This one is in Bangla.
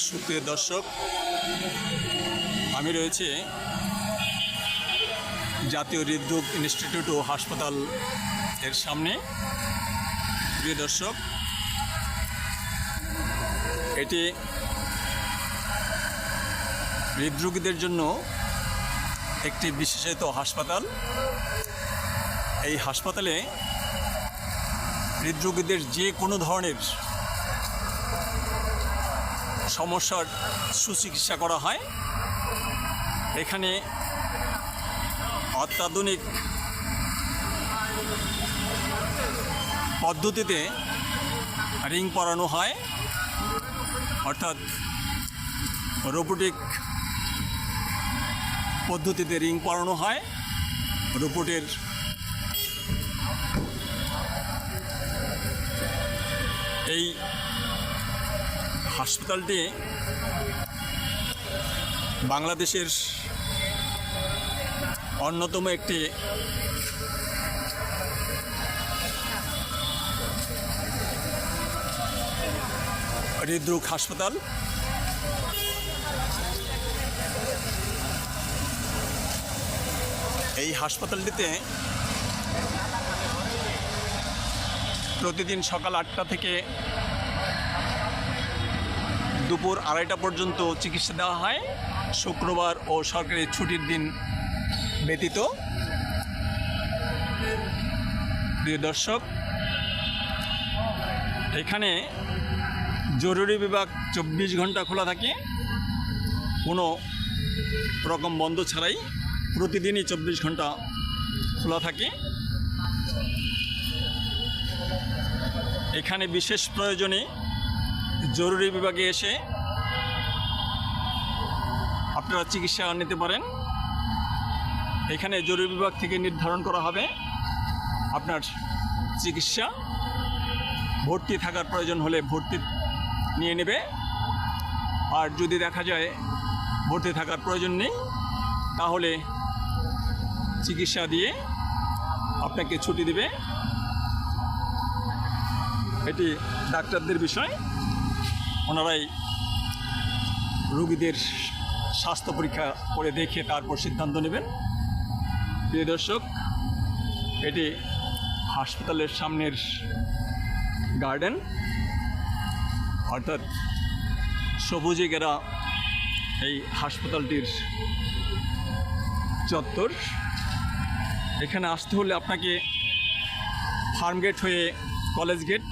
সুপ্রিয় দর্শক, আমি রয়েছে জাতীয় হৃদরোগ ইনস্টিটিউট ও হাসপাতাল এর সামনে। প্রিয় দর্শক, এটি হৃদরোগীদের জন্য একটি বিশেষায়িত হাসপাতাল। এই হাসপাতালে হৃদরোগীদের যে কোনো ধরনের সমস্যার সুচিকিৎসা করা হয়। এখানে অত্যাধুনিক পদ্ধতিতে রিং পরানো হয়, অর্থাৎ রোবোটিক পদ্ধতিতে রিং পরানো হয়। রোবটের এই হাসপাতালটি বাংলাদেশের অন্যতম একটি হৃদরোগ হাসপাতাল। এই হাসপাতালটিতে প্রতিদিন সকাল 8টা থেকে দুপুর 2:30 পর্যন্ত চিকিৎসা দেওয়া হয়, শুক্রবার ও সরকারি ছুটির দিন ব্যতীত। প্রিয় দর্শক, এখানে জরুরি বিভাগ 24 ঘন্টা খোলা থাকে, কোনো রকম বন্ধ ছাড়াই প্রতিদিনই 24 ঘন্টা খোলা থাকে। এখানে বিশেষ প্রয়োজনে জরুরি বিভাগে এসে আপনারা চিকিৎসা নিতে পারেন। এখানে জরুরি বিভাগ থেকে নির্ধারণ করা হবে আপনার চিকিৎসা। ভর্তি থাকার প্রয়োজন হলে ভর্তি নিয়ে নেবে, আর যদি দেখা যায় ভর্তি থাকার প্রয়োজন নেই তাহলে চিকিৎসা দিয়ে আপনাকে ছুটি দেবে। এটি ডাক্তারদের বিষয়, ওনারাই রোগীদের স্বাস্থ্য পরীক্ষা করে দেখে তারপর সিদ্ধান্ত নেবেন। প্রিয় দর্শক, এটি হাসপাতালের সামনের গার্ডেন, অর্থাৎ সবুজে ঘেরা এই হাসপাতালটির চত্বর। এখানে আসতে হলে আপনাকে ফার্ম গেট হয়ে কলেজ গেট